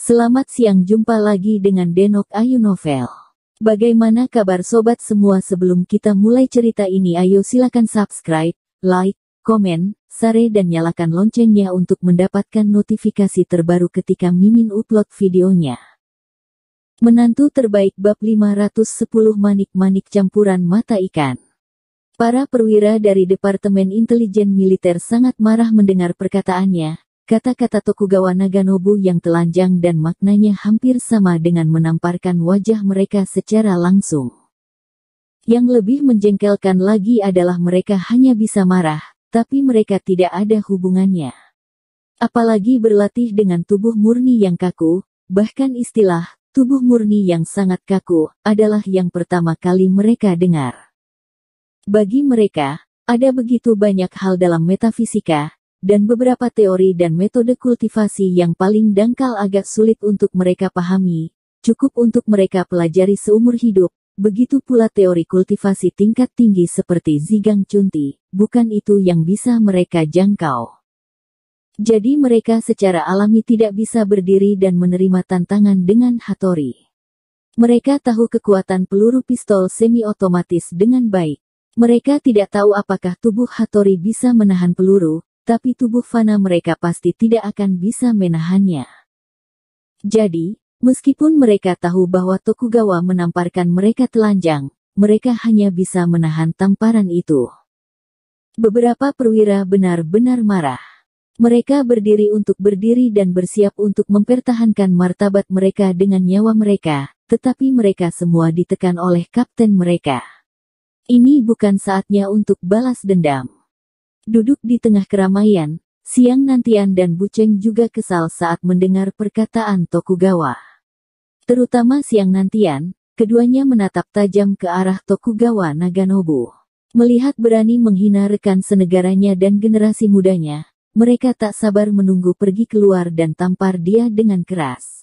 Selamat siang, jumpa lagi dengan Denok Ayu Novel. Bagaimana kabar sobat semua? Sebelum kita mulai cerita ini, ayo silakan subscribe, like, komen, share dan nyalakan loncengnya untuk mendapatkan notifikasi terbaru ketika Mimin upload videonya. Menantu terbaik bab 510 manik-manik campuran mata ikan. Para perwira dari Departemen Intelijen Militer sangat marah mendengar perkataannya. Kata-kata Tokugawa Naganobu yang telanjang dan maknanya hampir sama dengan menamparkan wajah mereka secara langsung. Yang lebih menjengkelkan lagi adalah mereka hanya bisa marah, tapi mereka tidak ada hubungannya. Apalagi berlatih dengan tubuh murni yang kaku, bahkan istilah tubuh murni yang sangat kaku adalah yang pertama kali mereka dengar. Bagi mereka, ada begitu banyak hal dalam metafisika, dan beberapa teori dan metode kultivasi yang paling dangkal agak sulit untuk mereka pahami, cukup untuk mereka pelajari seumur hidup. Begitu pula teori kultivasi tingkat tinggi seperti Zigang Chunti, bukan itu yang bisa mereka jangkau. Jadi mereka secara alami tidak bisa berdiri dan menerima tantangan dengan Hattori. Mereka tahu kekuatan peluru pistol semi-otomatis dengan baik. Mereka tidak tahu apakah tubuh Hattori bisa menahan peluru, tapi tubuh fana mereka pasti tidak akan bisa menahannya. Jadi, meskipun mereka tahu bahwa Tokugawa menamparkan mereka telanjang, mereka hanya bisa menahan tamparan itu. Beberapa perwira benar-benar marah. Mereka berdiri untuk berdiri dan bersiap untuk mempertahankan martabat mereka dengan nyawa mereka, tetapi mereka semua ditekan oleh kapten mereka. Ini bukan saatnya untuk balas dendam. Duduk di tengah keramaian, Siang Nantian dan Buceng juga kesal saat mendengar perkataan Tokugawa. Terutama Siang Nantian, keduanya menatap tajam ke arah Tokugawa Naganobu. Melihat berani menghina rekan senegaranya dan generasi mudanya, mereka tak sabar menunggu pergi keluar dan tampar dia dengan keras.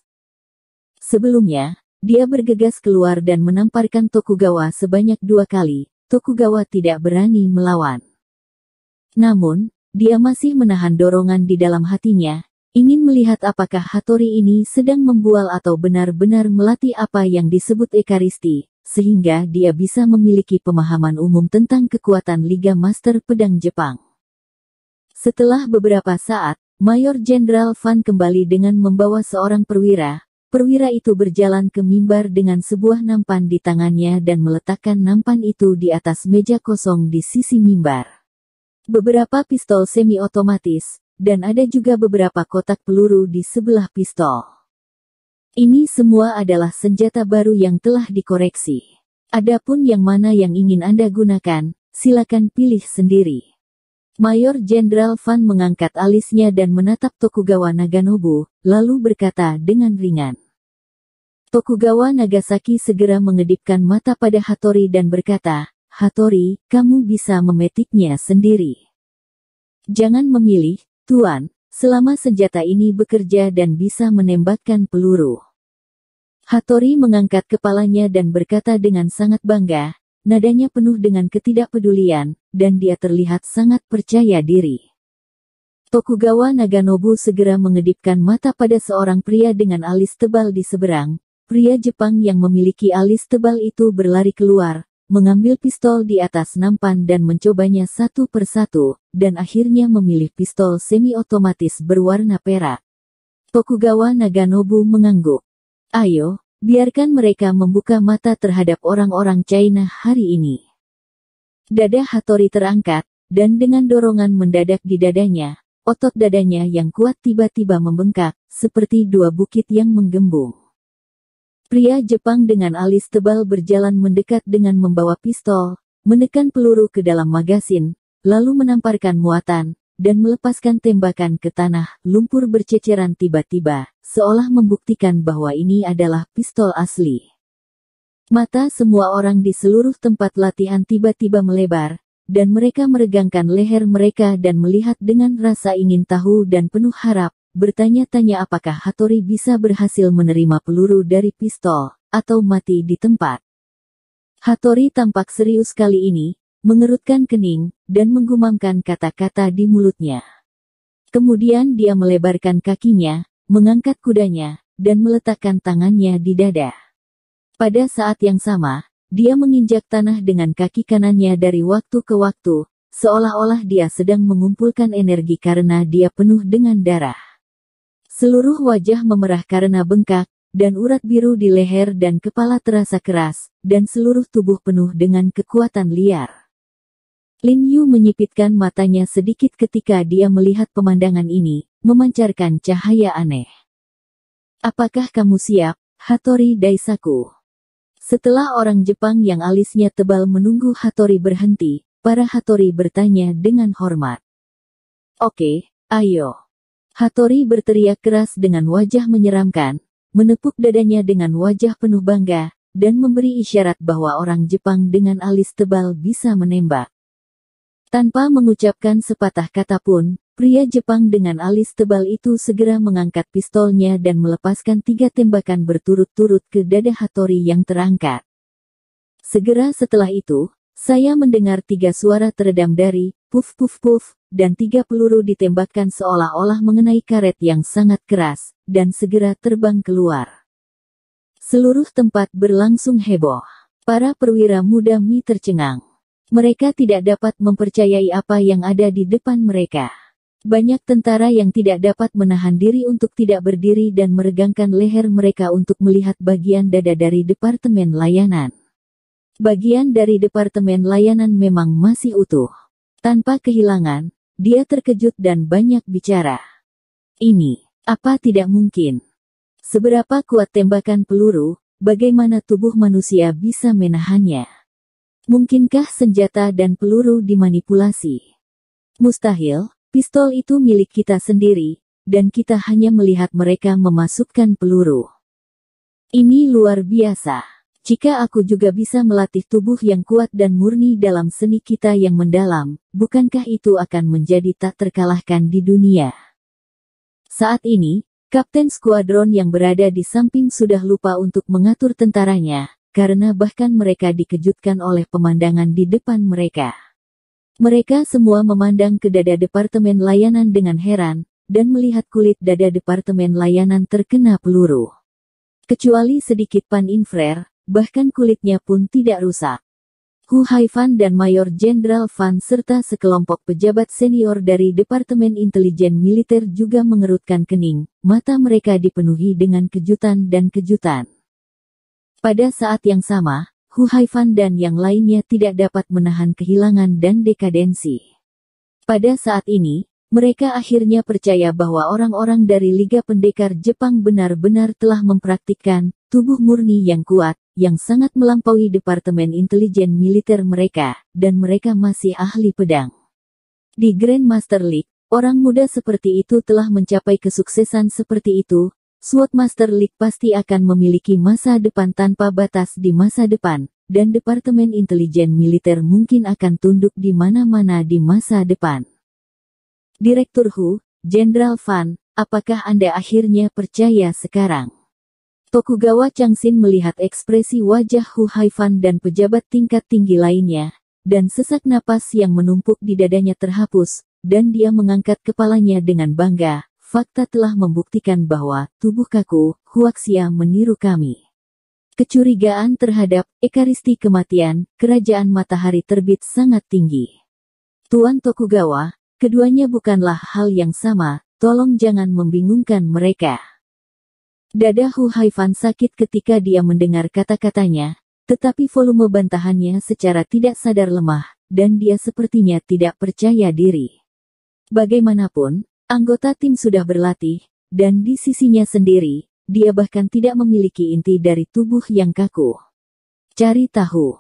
Sebelumnya, dia bergegas keluar dan menamparkan Tokugawa sebanyak 2 kali. Tokugawa tidak berani melawan. Namun, dia masih menahan dorongan di dalam hatinya, ingin melihat apakah Hattori ini sedang membual atau benar-benar melatih apa yang disebut ekaristi, sehingga dia bisa memiliki pemahaman umum tentang kekuatan Liga Master Pedang Jepang. Setelah beberapa saat, Mayor Jenderal Van kembali dengan membawa seorang perwira. Perwira itu berjalan ke mimbar dengan sebuah nampan di tangannya dan meletakkan nampan itu di atas meja kosong di sisi mimbar. Beberapa pistol semi-otomatis, dan ada juga beberapa kotak peluru di sebelah pistol. Ini semua adalah senjata baru yang telah dikoreksi. Adapun yang mana yang ingin Anda gunakan, silakan pilih sendiri. Mayor Jenderal Van mengangkat alisnya dan menatap Tokugawa Naganobu, lalu berkata dengan ringan. Tokugawa Nagasaki segera mengedipkan mata pada Hattori dan berkata, Hattori, kamu bisa memetiknya sendiri. Jangan memilih, Tuan, selama senjata ini bekerja dan bisa menembakkan peluru. Hattori mengangkat kepalanya dan berkata dengan sangat bangga, nadanya penuh dengan ketidakpedulian, dan dia terlihat sangat percaya diri. Tokugawa Naganobu segera mengedipkan mata pada seorang pria dengan alis tebal di seberang. Pria Jepang yang memiliki alis tebal itu berlari keluar, mengambil pistol di atas nampan dan mencobanya satu persatu, dan akhirnya memilih pistol semi-otomatis berwarna perak. Tokugawa Naganobu mengangguk. Ayo, biarkan mereka membuka mata terhadap orang-orang China hari ini. Dada Hattori terangkat, dan dengan dorongan mendadak di dadanya, otot dadanya yang kuat tiba-tiba membengkak, seperti 2 bukit yang menggembung. Pria Jepang dengan alis tebal berjalan mendekat dengan membawa pistol, menekan peluru ke dalam magasin, lalu menamparkan muatan, dan melepaskan tembakan ke tanah. Lumpur berceceran tiba-tiba, seolah membuktikan bahwa ini adalah pistol asli. Mata semua orang di seluruh tempat latihan tiba-tiba melebar, dan mereka meregangkan leher mereka dan melihat dengan rasa ingin tahu dan penuh harap. Bertanya-tanya apakah Hattori bisa berhasil menerima peluru dari pistol, atau mati di tempat. Hattori tampak serius kali ini, mengerutkan kening, dan menggumamkan kata-kata di mulutnya. Kemudian dia melebarkan kakinya, mengangkat kudanya, dan meletakkan tangannya di dada. Pada saat yang sama, dia menginjak tanah dengan kaki kanannya dari waktu ke waktu, seolah-olah dia sedang mengumpulkan energi karena dia penuh dengan darah. Seluruh wajah memerah karena bengkak, dan urat biru di leher dan kepala terasa keras, dan seluruh tubuh penuh dengan kekuatan liar. Lin Yu menyipitkan matanya sedikit ketika dia melihat pemandangan ini, memancarkan cahaya aneh. Apakah kamu siap, Hattori Daisaku? Setelah orang Jepang yang alisnya tebal menunggu Hattori berhenti, para Hattori bertanya dengan hormat. Oke, ayo. Hattori berteriak keras dengan wajah menyeramkan, menepuk dadanya dengan wajah penuh bangga, dan memberi isyarat bahwa orang Jepang dengan alis tebal bisa menembak. Tanpa mengucapkan sepatah kata pun, pria Jepang dengan alis tebal itu segera mengangkat pistolnya dan melepaskan 3 tembakan berturut-turut ke dada Hattori yang terangkat. Segera setelah itu, saya mendengar 3 suara teredam dari puf puf puf, dan 3 peluru ditembakkan seolah-olah mengenai karet yang sangat keras, dan segera terbang keluar. Seluruh tempat berlangsung heboh. Para perwira muda Mi tercengang. Mereka tidak dapat mempercayai apa yang ada di depan mereka. Banyak tentara yang tidak dapat menahan diri untuk tidak berdiri dan meregangkan leher mereka untuk melihat bagian dada dari Departemen Layanan. Bagian dari Departemen Layanan memang masih utuh. Tanpa kehilangan, dia terkejut dan banyak bicara. Ini, apa tidak mungkin? Seberapa kuat tembakan peluru, bagaimana tubuh manusia bisa menahannya? Mungkinkah senjata dan peluru dimanipulasi? Mustahil, pistol itu milik kita sendiri, dan kita hanya melihat mereka memasukkan peluru. Ini luar biasa. Jika aku juga bisa melatih tubuh yang kuat dan murni dalam seni kita yang mendalam, bukankah itu akan menjadi tak terkalahkan di dunia? Saat ini, Kapten Skuadron yang berada di samping sudah lupa untuk mengatur tentaranya, karena bahkan mereka dikejutkan oleh pemandangan di depan mereka. Mereka semua memandang ke dada Departemen Layanan dengan heran, dan melihat kulit dada Departemen Layanan terkena peluru. Kecuali sedikit pan-infrared, bahkan kulitnya pun tidak rusak. Hu Haifan dan Mayor Jenderal Fan serta sekelompok pejabat senior dari Departemen Intelijen Militer juga mengerutkan kening, mata mereka dipenuhi dengan kejutan dan kejutan. Pada saat yang sama, Hu Haifan dan yang lainnya tidak dapat menahan kehilangan dan dekadensi. Pada saat ini, mereka akhirnya percaya bahwa orang-orang dari Liga Pendekar Jepang benar-benar telah mempraktikkan tubuh murni yang kuat, yang sangat melampaui Departemen Intelijen Militer mereka, dan mereka masih ahli pedang. Di Grandmaster League, orang muda seperti itu telah mencapai kesuksesan seperti itu. Swordmaster League pasti akan memiliki masa depan tanpa batas di masa depan, dan Departemen Intelijen Militer mungkin akan tunduk di mana-mana di masa depan. Direktur Hu, Jenderal Fan, apakah Anda akhirnya percaya sekarang? Tokugawa Changxin melihat ekspresi wajah Hu Haifan dan pejabat tingkat tinggi lainnya, dan sesak napas yang menumpuk di dadanya terhapus, dan dia mengangkat kepalanya dengan bangga. Fakta telah membuktikan bahwa tubuh kaku, Huaxia meniru kami. Kecurigaan terhadap ekaristi kematian, kerajaan matahari terbit sangat tinggi. Tuan Tokugawa, keduanya bukanlah hal yang sama, tolong jangan membingungkan mereka. Dada Hu Haifan sakit ketika dia mendengar kata-katanya, tetapi volume bantahannya secara tidak sadar lemah, dan dia sepertinya tidak percaya diri. Bagaimanapun, anggota tim sudah berlatih, dan di sisinya sendiri, dia bahkan tidak memiliki inti dari tubuh yang kaku. Cari tahu.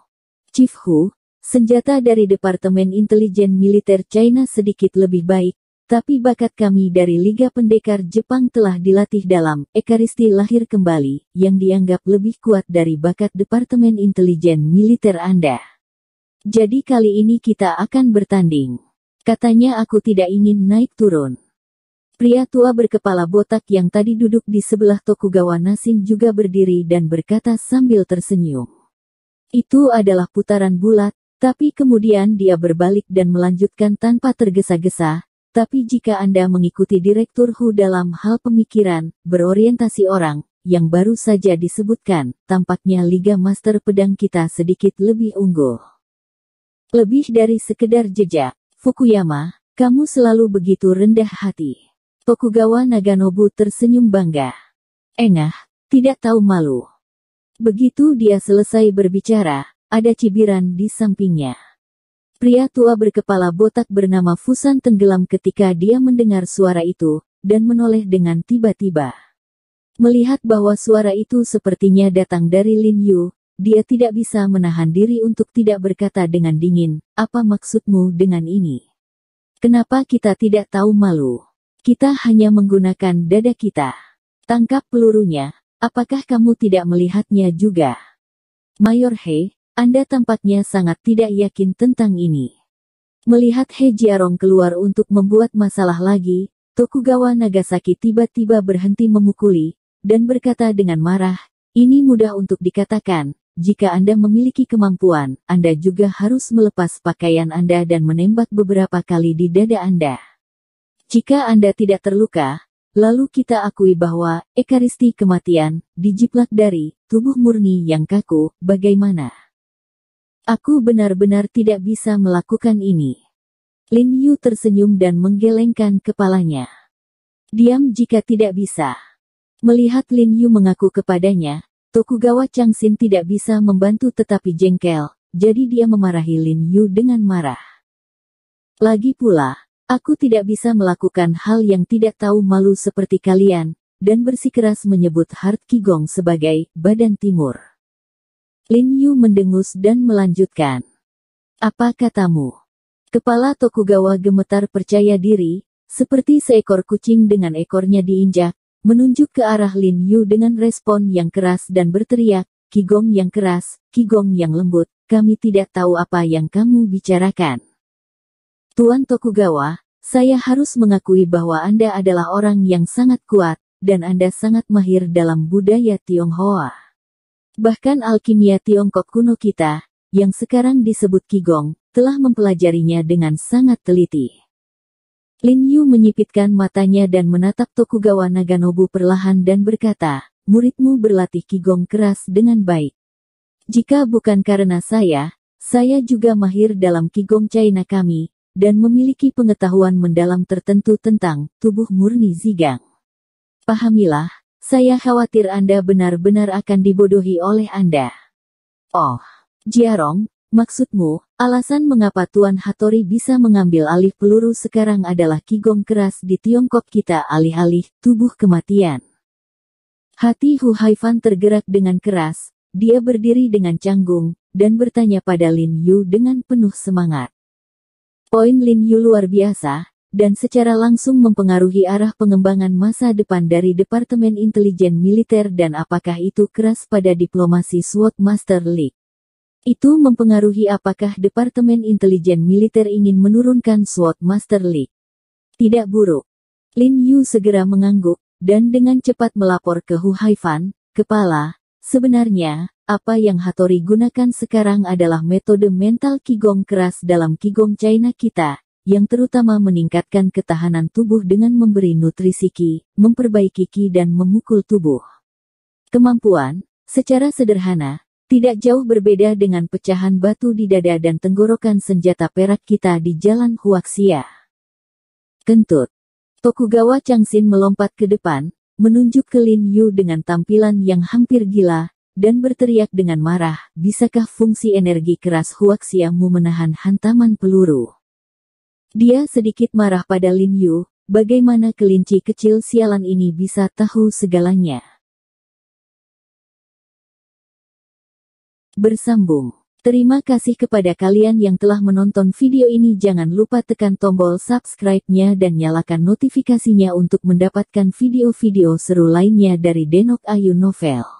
Chief Hu, senjata dari Departemen Intelijen Militer China sedikit lebih baik, tapi bakat kami dari Liga Pendekar Jepang telah dilatih dalam ekaristi lahir kembali, yang dianggap lebih kuat dari bakat Departemen Intelijen Militer Anda. Jadi kali ini kita akan bertanding. Katanya aku tidak ingin naik turun. Pria tua berkepala botak yang tadi duduk di sebelah Tokugawa Nasin juga berdiri dan berkata sambil tersenyum. Itu adalah putaran bulat, tapi kemudian dia berbalik dan melanjutkan tanpa tergesa-gesa. Tapi jika Anda mengikuti Direktur Hu dalam hal pemikiran, berorientasi orang, yang baru saja disebutkan, tampaknya Liga Master Pedang kita sedikit lebih unggul. Lebih dari sekedar jejak, Fukuyama, kamu selalu begitu rendah hati. Tokugawa Naganobu tersenyum bangga. Engah, tidak tahu malu. Begitu dia selesai berbicara, ada cibiran di sampingnya. Pria tua berkepala botak bernama Fusan tenggelam ketika dia mendengar suara itu, dan menoleh dengan tiba-tiba. Melihat bahwa suara itu sepertinya datang dari Lin Yu, dia tidak bisa menahan diri untuk tidak berkata dengan dingin, apa maksudmu dengan ini? Kenapa kita tidak tahu malu? Kita hanya menggunakan dada kita. Tangkap pelurunya, apakah kamu tidak melihatnya juga? Mayor He, Anda tampaknya sangat tidak yakin tentang ini. Melihat He Jiarong keluar untuk membuat masalah lagi, Tokugawa Nagasaki tiba-tiba berhenti memukuli, dan berkata dengan marah, ini mudah untuk dikatakan, jika Anda memiliki kemampuan, Anda juga harus melepas pakaian Anda dan menembak beberapa kali di dada Anda. Jika Anda tidak terluka, lalu kita akui bahwa, ekaristi kematian, dijiplak dari, tubuh murni yang kaku, bagaimana? Aku benar-benar tidak bisa melakukan ini. Lin Yu tersenyum dan menggelengkan kepalanya. Diam jika tidak bisa. Melihat Lin Yu mengaku kepadanya, Tokugawa Changxin tidak bisa membantu tetapi jengkel, jadi dia memarahi Lin Yu dengan marah. Lagi pula, aku tidak bisa melakukan hal yang tidak tahu malu seperti kalian, dan bersikeras menyebut Heart Qigong sebagai badan timur. Lin Yu mendengus dan melanjutkan. Apa katamu? Kepala Tokugawa gemetar percaya diri, seperti seekor kucing dengan ekornya diinjak, menunjuk ke arah Lin Yu dengan respon yang keras dan berteriak, Qigong yang keras, Qigong yang lembut, kami tidak tahu apa yang kamu bicarakan. Tuan Tokugawa, saya harus mengakui bahwa Anda adalah orang yang sangat kuat, dan Anda sangat mahir dalam budaya Tionghoa. Bahkan alkimia Tiongkok kuno kita, yang sekarang disebut Qigong, telah mempelajarinya dengan sangat teliti. Lin Yu menyipitkan matanya dan menatap Tokugawa Naganobu perlahan dan berkata, muridmu berlatih Qigong keras dengan baik. Jika bukan karena saya juga mahir dalam Qigong China kami, dan memiliki pengetahuan mendalam tertentu tentang tubuh murni Zigang. Pahamilah, saya khawatir Anda benar-benar akan dibodohi oleh Anda. Oh, Jiarong, maksudmu, alasan mengapa Tuan Hattori bisa mengambil alih peluru sekarang adalah Qigong keras di Tiongkok kita alih-alih tubuh kematian. Hati Hu Haifan tergerak dengan keras, dia berdiri dengan canggung, dan bertanya pada Lin Yu dengan penuh semangat. Poin Lin Yu luar biasa, dan secara langsung mempengaruhi arah pengembangan masa depan dari Departemen Intelijen Militer dan apakah itu keras pada diplomasi SWOT Master League. Itu mempengaruhi apakah Departemen Intelijen Militer ingin menurunkan SWOT Master League. Tidak buruk. Lin Yu segera mengangguk, dan dengan cepat melapor ke Hu Haifan, kepala, sebenarnya, apa yang Hattori gunakan sekarang adalah metode mental Qigong keras dalam Qigong China kita, yang terutama meningkatkan ketahanan tubuh dengan memberi nutrisi Qi, memperbaiki Qi dan memukul tubuh. Kemampuan, secara sederhana, tidak jauh berbeda dengan pecahan batu di dada dan tenggorokan senjata perak kita di Jalan Huaxia. Kentut. Tokugawa Changxin melompat ke depan, menunjuk ke Lin Yu dengan tampilan yang hampir gila, dan berteriak dengan marah, bisakah fungsi energi keras Huaxia-mu menahan hantaman peluru? Dia sedikit marah pada Lin Yu, bagaimana kelinci kecil sialan ini bisa tahu segalanya. Bersambung. Terima kasih kepada kalian yang telah menonton video ini. Jangan lupa tekan tombol subscribe-nya dan nyalakan notifikasinya untuk mendapatkan video-video seru lainnya dari Denok Ayu Novel.